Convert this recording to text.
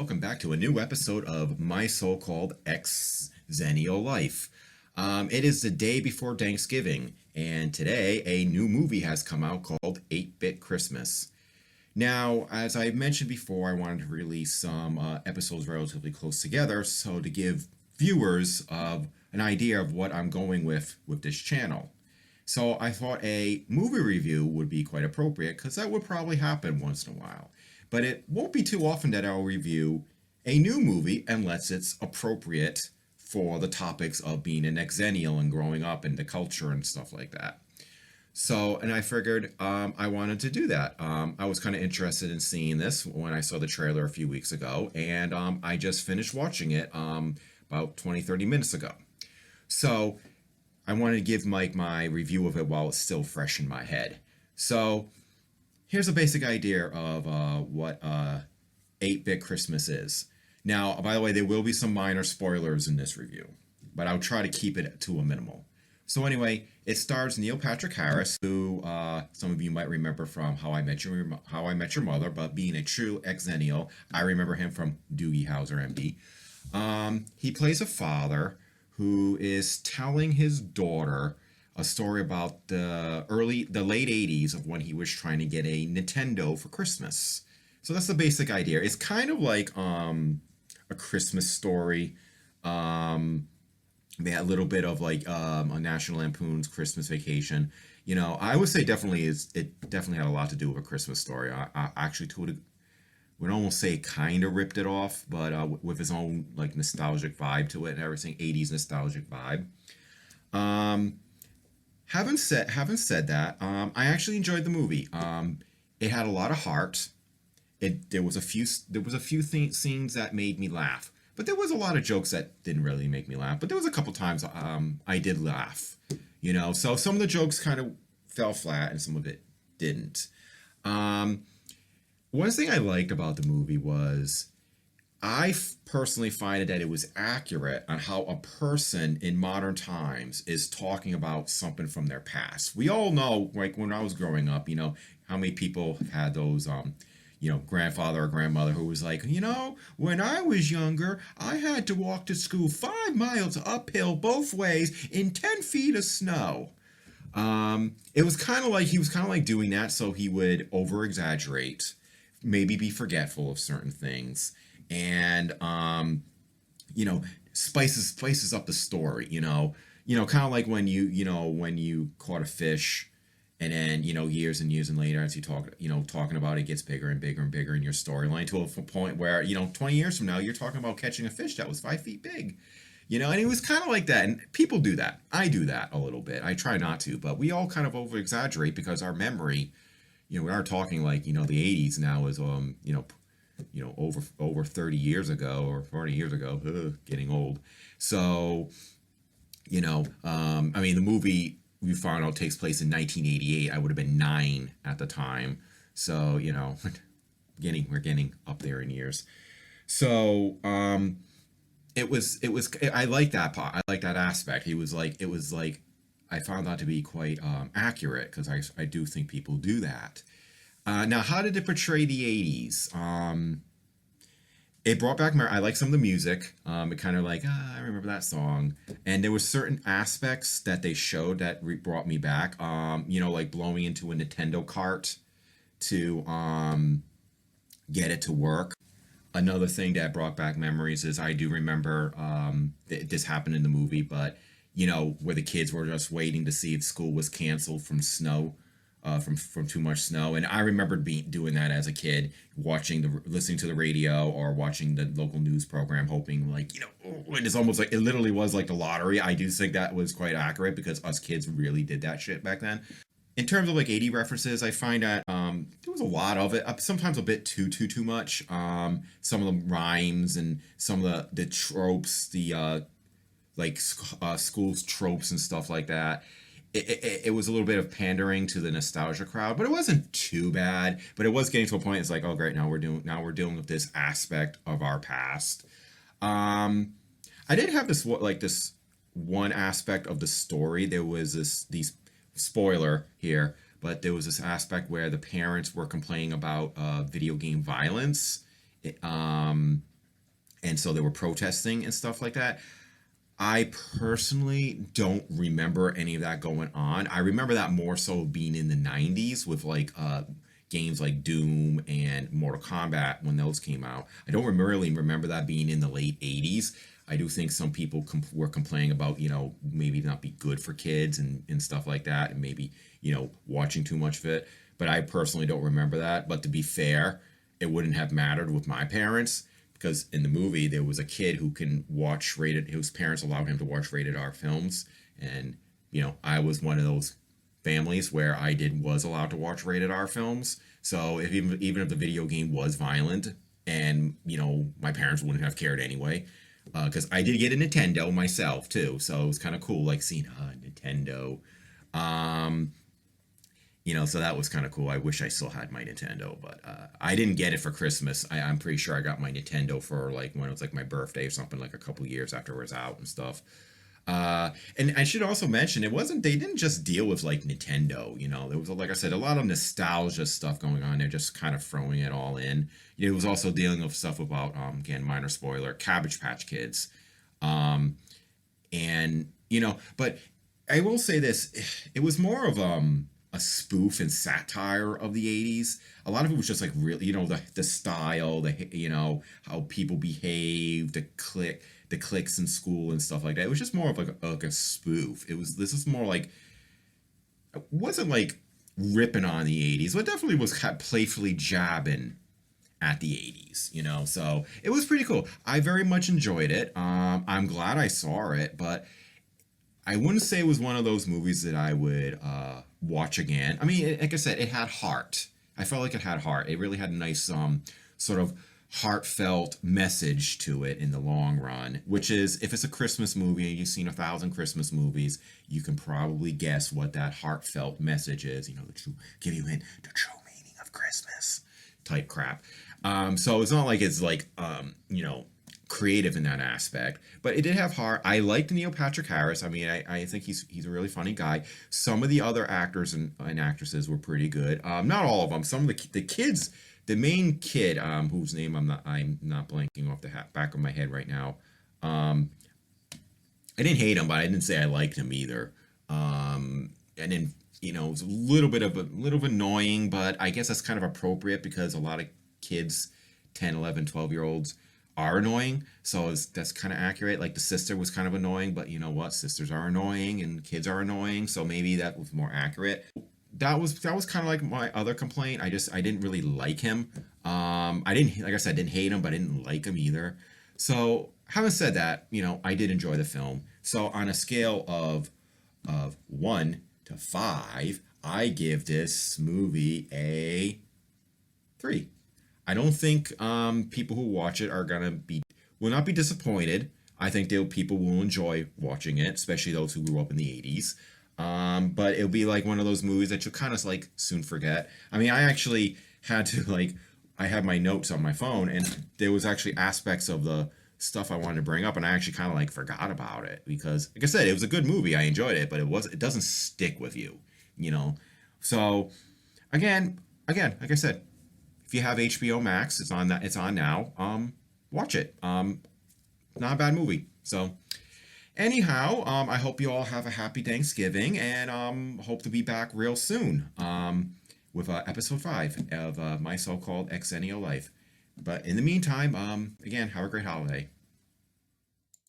welcome back to a new episode of my so-called Xennial life. It is the day before Thanksgiving, and today a new movie has come out called 8-Bit Christmas. Now, as I mentioned before, I wanted to release some episodes relatively close together, so to give viewers an idea of what I'm going with this channel. So I thought a movie review would be quite appropriate because that would probably happen once in a while. But it won't be too often that I'll review a new movie unless it's appropriate for the topics of being an Xennial and growing up and the culture and stuff like that. So, and I figured I wanted to do that. I was kind of interested in seeing this when I saw the trailer a few weeks ago, and I just finished watching it about 20-30 minutes ago. So I wanted to give Mike my review of it while it's still fresh in my head. So here's a basic idea of what 8-Bit Christmas is. Now, by the way, there will be some minor spoilers in this review, but I'll try to keep it to a minimal. So anyway, it stars Neil Patrick Harris, who some of you might remember from How I Met Your Mother, but being a true Xennial, I remember him from Doogie Howser, MD. He plays a father who is telling his daughter a story about the late 80s of when he was trying to get a Nintendo for Christmas. So that's the basic idea. It's kind of like a Christmas Story. They had a little bit of like a National Lampoon's Christmas Vacation. You know, I would say it definitely had a lot to do with A Christmas Story. I actually would almost say kind of ripped it off, but with his own like nostalgic vibe to it and everything, 80s nostalgic vibe. Having said that, I actually enjoyed the movie. It had a lot of heart. There was a few scenes that made me laugh, but there was a lot of jokes that didn't really make me laugh. But there was a couple times I did laugh, you know. So some of the jokes kind of fell flat, and some of it didn't. One thing I liked about the movie was I personally find that it was accurate on how a person in modern times is talking about something from their past. We all know, like when I was growing up, you know, how many people had those, grandfather or grandmother who was like, you know, when I was younger, I had to walk to school 5 miles uphill both ways in 10 feet of snow. It was kind of like he was kind of like doing that so he would over exaggerate, maybe be forgetful of certain things, and spices up the story, you know, kind of like when you caught a fish, and then years and years and later, as you talking about it, gets bigger and bigger and bigger in your storyline to a point where 20 years from now you're talking about catching a fish that was 5 feet big, and it was kind of like that. And people do that. I do that a little bit. I try not to, but we all kind of over exaggerate because our memory, we are talking like the 80s now is over 30 years ago or 40 years ago, getting old. So I mean, the movie we found out takes place in 1988. I would have been 9 at the time, so we're getting up there in years. So it was I like that part. I like that aspect. It was like I found that to be quite accurate because I do think people do that. Now, how did it portray the 80s? It brought back I like some of the music. It kind of like, I remember that song. And there were certain aspects that they showed that brought me back. Like blowing into a Nintendo cart to get it to work. Another thing that brought back memories is I do remember this happened in the movie, but where the kids were just waiting to see if school was canceled from snow. From too much snow, and I remembered doing that as a kid, listening to the radio or watching the local news program, hoping it's almost like it literally was like the lottery. I do think that was quite accurate because us kids really did that shit back then. In terms of like 80 references, I find that there was a lot of it, sometimes a bit too much. Some of the rhymes and some of the tropes, the schools tropes and stuff like that. It was a little bit of pandering to the nostalgia crowd, but it wasn't too bad. But it was getting to a point. It's like, oh great, now we're dealing with this aspect of our past. I did have this one aspect of the story. There was these spoiler here, but there was this aspect where the parents were complaining about video game violence. and so they were protesting and stuff like that. I personally don't remember any of that going on. I remember that more so being in the 90s with like games like Doom and Mortal Kombat when those came out. I don't really remember that being in the late 80s. I do think some people were complaining about, maybe not be good for kids and stuff like that, and maybe, watching too much of it. But I personally don't remember that. But to be fair, it wouldn't have mattered with my parents because in the movie there was a kid who can watch rated, whose parents allowed him to watch rated R films, and I was one of those families where was allowed to watch rated R films. So if even if the video game was violent, and my parents wouldn't have cared anyway, because I did get a Nintendo myself too, so it was kind of cool, like seeing Nintendo. Um, so that was kind of cool. I wish I still had my Nintendo, but I didn't get it for Christmas. I'm pretty sure I got my Nintendo for like when it was like my birthday or something, like a couple years after it was out and stuff. And I should also mention, they didn't just deal with like Nintendo, there was, like I said, a lot of nostalgia stuff going on. They're just kind of throwing it all in. It was also dealing with stuff about, again, minor spoiler, Cabbage Patch Kids. And, but I will say this, it was more of, a spoof and satire of the 80s. A lot of it was just like really, the style, how people behave, the cliques in school and stuff like that. It was just more of like a spoof. This is more like, it wasn't like ripping on the 80s, but definitely was kind of playfully jabbing at the 80s, so it was pretty cool. I very much enjoyed it. I'm glad I saw it, but I wouldn't say it was one of those movies that I would watch again. I mean, like I said, it had heart. I felt like it had heart. It really had a nice sort of heartfelt message to it in the long run, which is, if it's a Christmas movie and you've seen 1,000 Christmas movies, you can probably guess what that heartfelt message is. The true, give you in the true meaning of Christmas type crap. So it's not like it's like, creative in that aspect, but it did have heart. I liked Neil Patrick Harris. I mean, I think he's a really funny guy. Some of the other actors and actresses were pretty good. Not all of them. Some of the kids, the main kid, whose name I'm not blanking off the back of my head right now. I didn't hate him, but I didn't say I liked him either. And then it was a little bit annoying, but I guess that's kind of appropriate because a lot of kids, 10, 11, 12 year olds, are annoying, so that's kind of accurate. Like the sister was kind of annoying, but you know what? Sisters are annoying and kids are annoying, so maybe that was more accurate. That was kind of like my other complaint. I didn't really like him. I didn't, like I said, didn't hate him, but I didn't like him either. So having said that, I did enjoy the film. So on a scale of 1 to 5, I give this movie a 3. I don't think people who watch it will not be disappointed. I think people will enjoy watching it, especially those who grew up in the 80s. But it'll be like one of those movies that you'll kind of like soon forget. I mean, I actually had to I have my notes on my phone, and there was actually aspects of the stuff I wanted to bring up, and I actually kind of forgot about it because, like I said, it was a good movie. I enjoyed it, but it doesn't stick with you, So again, like I said, if you have HBO Max, it's on now. Watch it. Not a bad movie. So anyhow, I hope you all have a happy Thanksgiving, and hope to be back real soon with episode 5 of my so-called Xennial life. But in the meantime, again, have a great holiday.